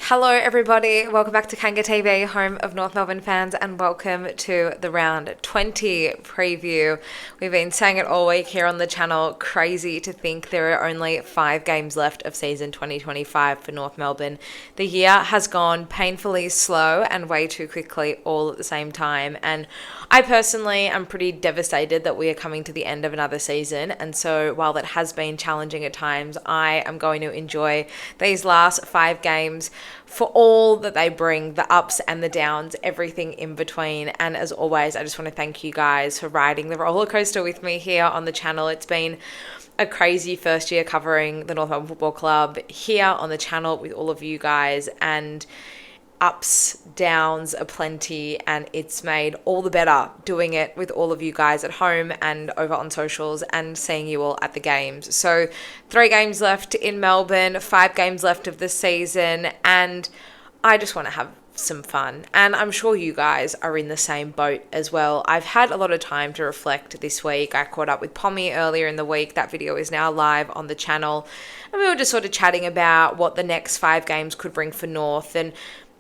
Hello everybody, welcome back to Kanga TV, home of North Melbourne fans, and welcome to the round 20 preview. We've been saying it all week here on the channel. Crazy to think there are only 5 games left of season 2025 for North Melbourne. The year has gone painfully slow and way too quickly all at the same time, and I personally am pretty devastated that we are coming to the end of another season. And so while that has been challenging at times, I am going to enjoy these last 5 games for all that they bring, the ups and the downs, everything in between. And as always, I just want to thank you guys for riding the roller coaster with me here on the channel. It's been a crazy first year covering the North Melbourne Football Club here on the channel with all of you guys, and ups, downs aplenty, and it's made all the better doing it with all of you guys at home and over on socials and seeing you all at the games. So 3 games left in Melbourne, 5 games left of the season, and I just want to have some fun, and I'm sure you guys are in the same boat as well. I've had a lot of time to reflect this week. I caught up with Pommy earlier in the week. That video is now live on the channel, and we were just sort of chatting about what the next 5 games could bring for North, and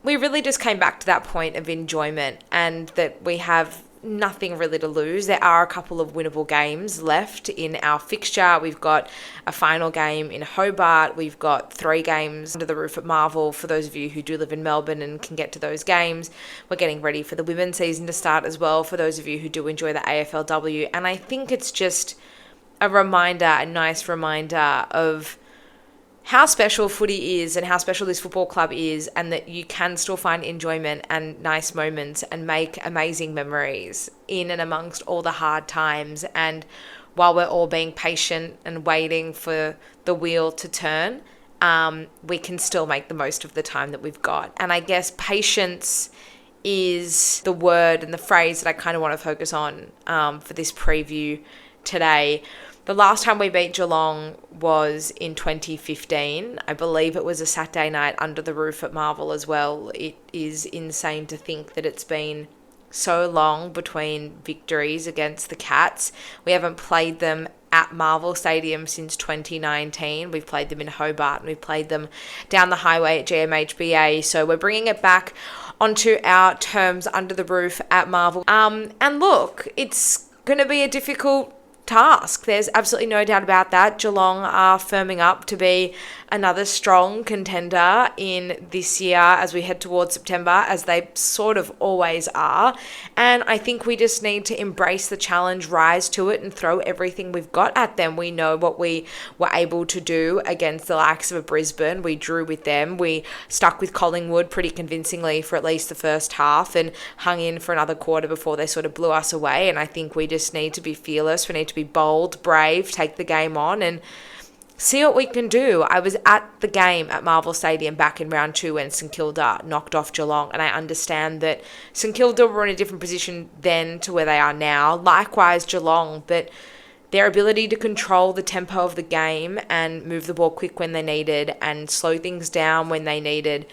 we really just came back to that point of enjoyment and that we have nothing really to lose. There are a couple of winnable games left in our fixture. We've got a final game in Hobart. We've got 3 games under the roof at Marvel for those of you who do live in Melbourne and can get to those games. We're getting ready for the women's season to start as well for those of you who do enjoy the AFLW. And I think it's just a nice reminder of how special footy is and how special this football club is, and that you can still find enjoyment and nice moments and make amazing memories in and amongst all the hard times. And while we're all being patient and waiting for the wheel to turn, we can still make the most of the time that we've got. And I guess patience is the word and the phrase that I kind of want to focus on for this preview today. The last time we beat Geelong was in 2015. I believe it was a Saturday night under the roof at Marvel as well. It is insane to think that it's been so long between victories against the Cats. We haven't played them at Marvel Stadium since 2019. We've played them in Hobart, and we've played them down the highway at GMHBA. So we're bringing it back onto our terms under the roof at Marvel. And look, it's going to be a difficult task. There's absolutely no doubt about that. Geelong are firming up to be another strong contender in this year as we head towards September, as they sort of always are. And I think we just need to embrace the challenge, rise to it, and throw everything we've got at them. We know what we were able to do against the likes of Brisbane. We drew with them. We stuck with Collingwood pretty convincingly for at least the first half and hung in for another quarter before they sort of blew us away. And I think we just need to be fearless. We need to be bold, brave, take the game on and see what we can do. I was at the game at Marvel Stadium back in round 2 when St Kilda knocked off Geelong, and I understand that St Kilda were in a different position then to where they are now. Likewise Geelong, but their ability to control the tempo of the game and move the ball quick when they needed and slow things down when they needed,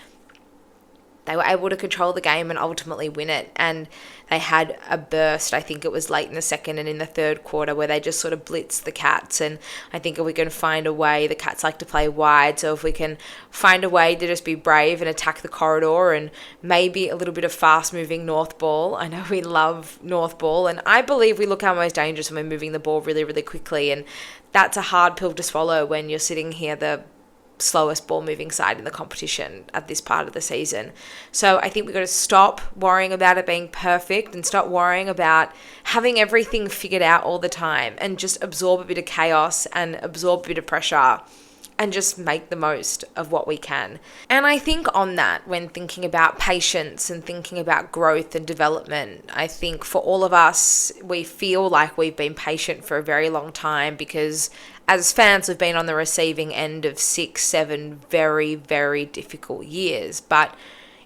they were able to control the game and ultimately win it. And they had a burst, I think it was late in the second and in the third quarter, where they just sort of blitzed the Cats. And I think if we can find a way, the Cats like to play wide, so if we can find a way to just be brave and attack the corridor and maybe a little bit of fast-moving North ball. I know we love North ball, and I believe we look our most dangerous when we're moving the ball really, really quickly. And that's a hard pill to swallow when you're sitting here the slowest ball moving side in the competition at this part of the season. So I think we've got to stop worrying about it being perfect and stop worrying about having everything figured out all the time, and just absorb a bit of chaos and absorb a bit of pressure and just make the most of what we can. And I think on that, when thinking about patience and thinking about growth and development, I think for all of us, we feel like we've been patient for a very long time because as fans, we've been on the receiving end of 6-7 very, very difficult years. But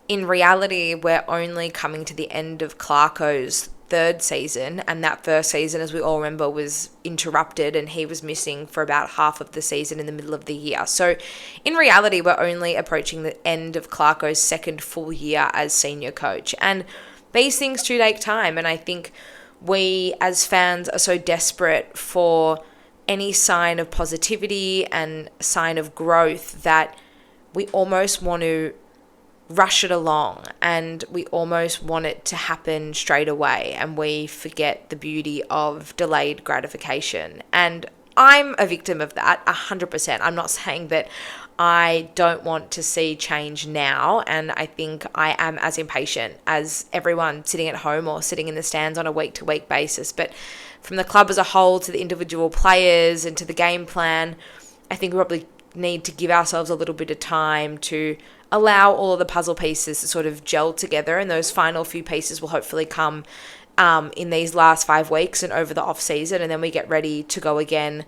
in reality, we're only coming to the end of Clarko's 3rd season, and that first season, as we all remember, was interrupted and he was missing for about half of the season in the middle of the year. So in reality, we're only approaching the end of Clarko's 2nd full year as senior coach, and these things do take time. And I think we as fans are so desperate for any sign of positivity and sign of growth that we almost want to rush it along and we almost want it to happen straight away, and we forget the beauty of delayed gratification. And I'm a victim of that 100%. I'm not saying that I don't want to see change now, and I think I am as impatient as everyone sitting at home or sitting in the stands on a week-to-week basis. But from the club as a whole to the individual players and to the game plan, I think we probably need to give ourselves a little bit of time to allow all of the puzzle pieces to sort of gel together, and those final few pieces will hopefully come in these last 5 weeks and over the off season, and then we get ready to go again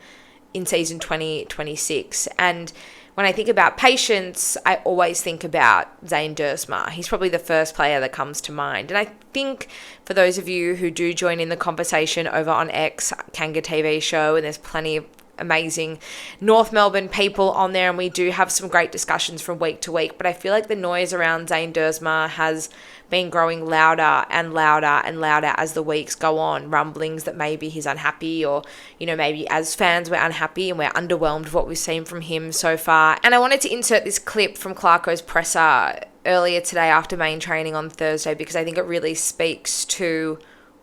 in season 2026. And when I think about patience, I always think about Zane Dersma. He's probably the first player that comes to mind. And I think for those of you who do join in the conversation over on X, Kanga TV show, and there's plenty of amazing North Melbourne people on there, and we do have some great discussions from week to week, but I feel like the noise around Zane Dersma has been growing louder and louder and louder as the weeks go on. Rumblings that maybe he's unhappy, or maybe as fans we're unhappy and we're underwhelmed with what we've seen from him so far. And I wanted to insert this clip from Clarko's presser earlier today after main training on Thursday, because I think it really speaks to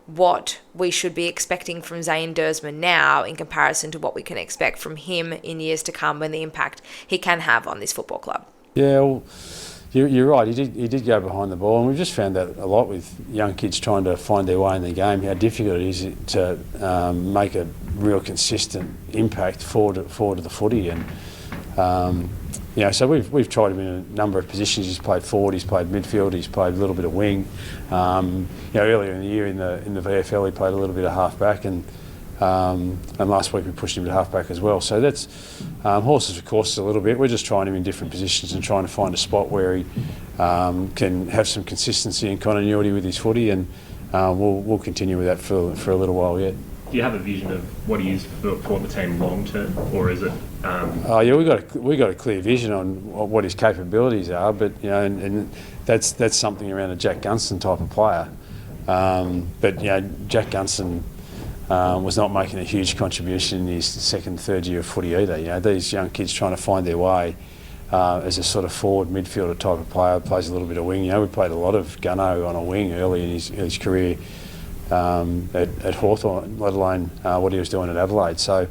what we should be expecting from Zane Dersma now in comparison to what we can expect from him in years to come, and the impact he can have on this football club. Yeah, well, you're right. He did go behind the ball, and we've just found that a lot with young kids trying to find their way in the game, how difficult it is to make a real consistent impact forward to the footy. And so we've tried him in a number of positions. He's played forward, he's played midfield, he's played a little bit of wing. Earlier in the year in the VFL he played a little bit of half-back, and last week we pushed him to half-back as well. So that's horses for courses a little bit. We're just trying him in different positions and trying to find a spot where he can have some consistency and continuity with his footy, and we'll continue with that for a little while yet. Do you have a vision of what he is for the team long term, or is it? We got a clear vision on what his capabilities are, but and that's something around a Jack Gunston type of player. But Jack Gunston was not making a huge contribution in his second, third year of footy either. These young kids trying to find their way as a sort of forward midfielder type of player, plays a little bit of wing. We played a lot of gunno on a wing early in his career. At Hawthorn, let alone what he was doing at Adelaide. So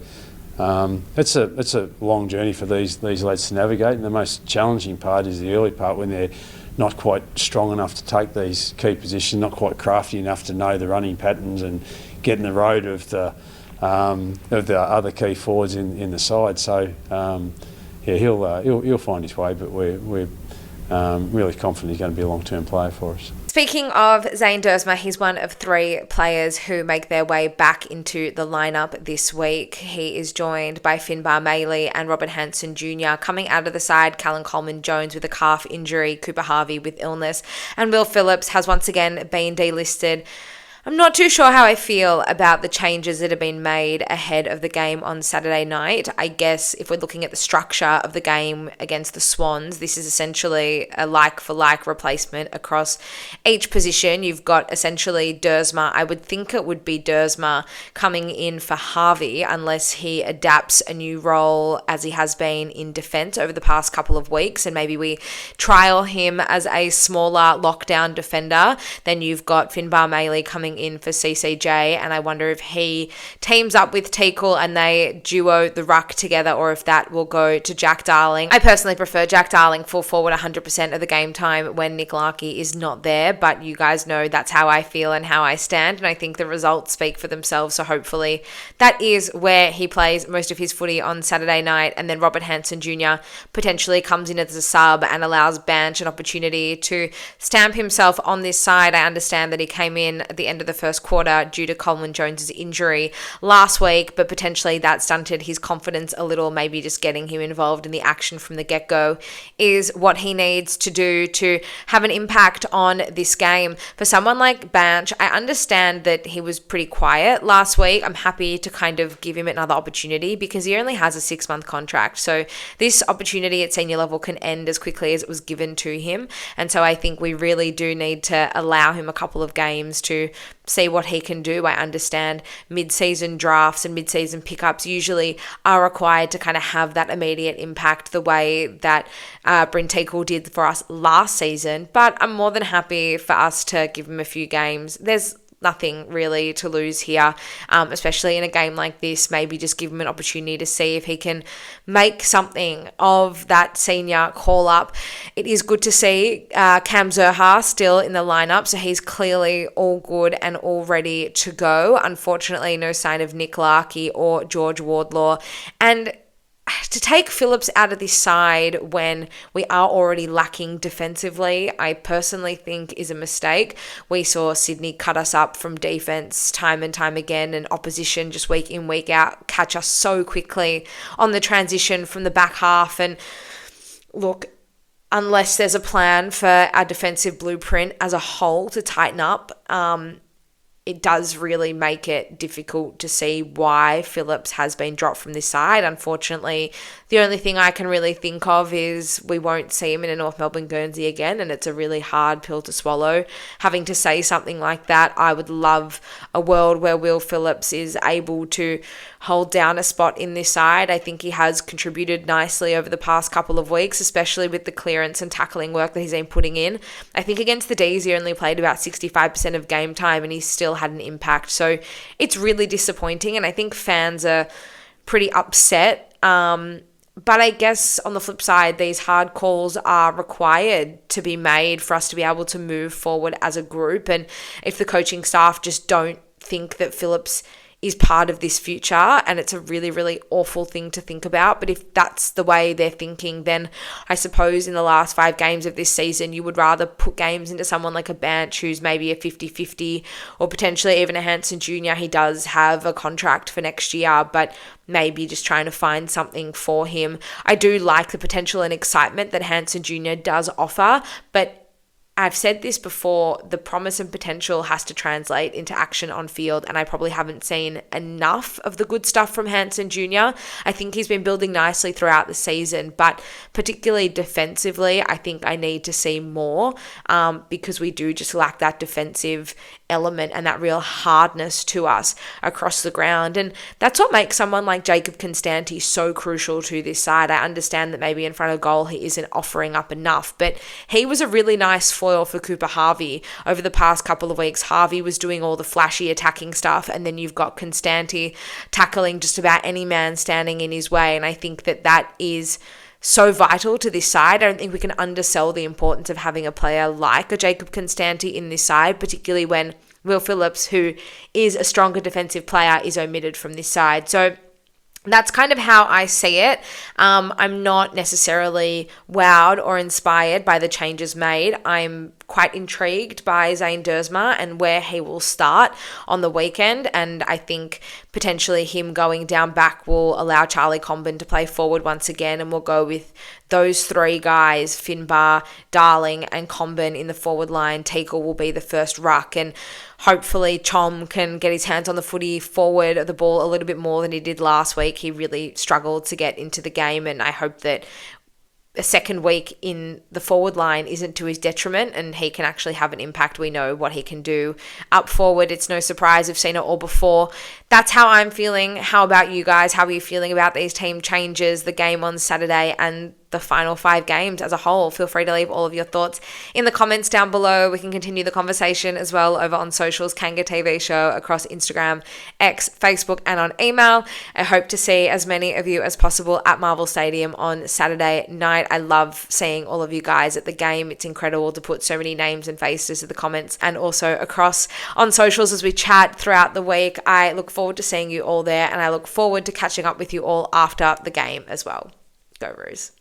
it's a long journey for these lads to navigate, and the most challenging part is the early part, when they're not quite strong enough to take these key positions, not quite crafty enough to know the running patterns and get in the road of the other key forwards in the side. So he'll find his way, but we're really confident he's going to be a long-term player for us. Speaking of Zane Dersma, he's one of 3 players who make their way back into the lineup this week. He is joined by Finbar Maley and Robert Hansen Jr. Coming out of the side, Callan Coleman-Jones with a calf injury, Cooper Harvey with illness, and Will Phillips has once again been delisted. I'm not too sure how I feel about the changes that have been made ahead of the game on Saturday night. I guess if we're looking at the structure of the game against the Swans, this is essentially a like-for-like replacement across each position. You've got essentially Dersma. I would think it would be Dersma coming in for Harvey, unless he adapts a new role as he has been in defence over the past couple of weeks, and maybe we trial him as a smaller lockdown defender. Then you've got Finbar Maley coming in for CCJ, and I wonder if he teams up with Teakle and they duo the ruck together, or if that will go to Jack Darling. I personally prefer Jack Darling full forward 100% of the game time when Nick Larkey is not there, but you guys know that's how I feel and how I stand, and I think the results speak for themselves, so hopefully that is where he plays most of his footy on Saturday night. And then Robert Hansen Jr. potentially comes in as a sub and allows Banch an opportunity to stamp himself on this side. I understand that he came in at the end of the first quarter due to Coleman-Jones's injury last week, but potentially that stunted his confidence a little. Maybe just getting him involved in the action from the get-go is what he needs to do to have an impact on this game. For someone like Banch, I understand that he was pretty quiet last week. I'm happy to kind of give him another opportunity because he only has a 6-month contract. So this opportunity at senior level can end as quickly as it was given to him. And so I think we really do need to allow him a couple of games to see what he can do. I understand mid-season drafts and mid-season pickups usually are required to kind of have that immediate impact the way that Bryn Teakle did for us last season, but I'm more than happy for us to give him a few games. There's nothing really to lose here, especially in a game like this. Maybe just give him an opportunity to see if he can make something of that senior call-up. It is good to see Cam Zurhaar still in the lineup, so he's clearly all good and all ready to go. Unfortunately, no sign of Nick Larkey or George Wardlaw. And to take Phillips out of this side when we are already lacking defensively, I personally think is a mistake. We saw Sydney cut us up from defense time and time again, and opposition just week in, week out catch us so quickly on the transition from the back half. And look, unless there's a plan for our defensive blueprint as a whole to tighten up, it does really make it difficult to see why Phillips has been dropped from this side. Unfortunately, the only thing I can really think of is we won't see him in a North Melbourne Guernsey again, and it's a really hard pill to swallow. Having to say something like that, I would love a world where Will Phillips is able to hold down a spot in this side. I think he has contributed nicely over the past couple of weeks, especially with the clearance and tackling work that he's been putting in. I think against the D's, he only played about 65% of game time, and he still had an impact. So it's really disappointing, and I think fans are pretty upset. But I guess on the flip side, these hard calls are required to be made for us to be able to move forward as a group. And if the coaching staff just don't think that Phillips is part of this future, and it's a really, really awful thing to think about. But if that's the way they're thinking, then I suppose in the last 5 games of this season, you would rather put games into someone like a Banch who's maybe a 50-50, or potentially even a Hansen Jr. He does have a contract for next year, but maybe just trying to find something for him. I do like the potential and excitement that Hansen Jr. does offer, but I've said this before, the promise and potential has to translate into action on field, and I probably haven't seen enough of the good stuff from Hansen Jr. I think he's been building nicely throughout the season, but particularly defensively, I think I need to see more because we do just lack that defensive element and that real hardness to us across the ground. And that's what makes someone like Jacob Constanti so crucial to this side. I understand that maybe in front of goal he isn't offering up enough, but he was a really nice foil for Cooper Harvey over the past couple of weeks. Harvey was doing all the flashy attacking stuff, and then you've got Constanti tackling just about any man standing in his way. And I think that that is so vital to this side. I don't think we can undersell the importance of having a player like a Jacob Constanti in this side, particularly when Will Phillips, who is a stronger defensive player, is omitted from this side. So that's kind of how I see it. I'm not necessarily wowed or inspired by the changes made. I'm quite intrigued by Zane Dersma and where he will start on the weekend, and I think potentially him going down back will allow Charlie Comben to play forward once again, and we'll go with those 3 guys, Finbar, Darling and Comben in the forward line. Teakle will be the first ruck, and hopefully Chom can get his hands on the footy forward of the ball a little bit more than he did last week. He really struggled to get into the game, and I hope that a second week in the forward line isn't to his detriment and he can actually have an impact. We know what he can do up forward. It's no surprise. We've seen it all before. That's how I'm feeling. How about you guys? How are you feeling about these team changes, the game on Saturday, and the final 5 games as a whole? Feel free to leave all of your thoughts in the comments down below. We can continue the conversation as well over on socials, Kanga TV Show, across Instagram, X, Facebook, and on email. I hope to see as many of you as possible at Marvel Stadium on Saturday night. I love seeing all of you guys at the game. It's incredible to put so many names and faces to the comments, and also across on socials as we chat throughout the week. I look forward to seeing you all there, and I look forward to catching up with you all after the game as well. Go Roos.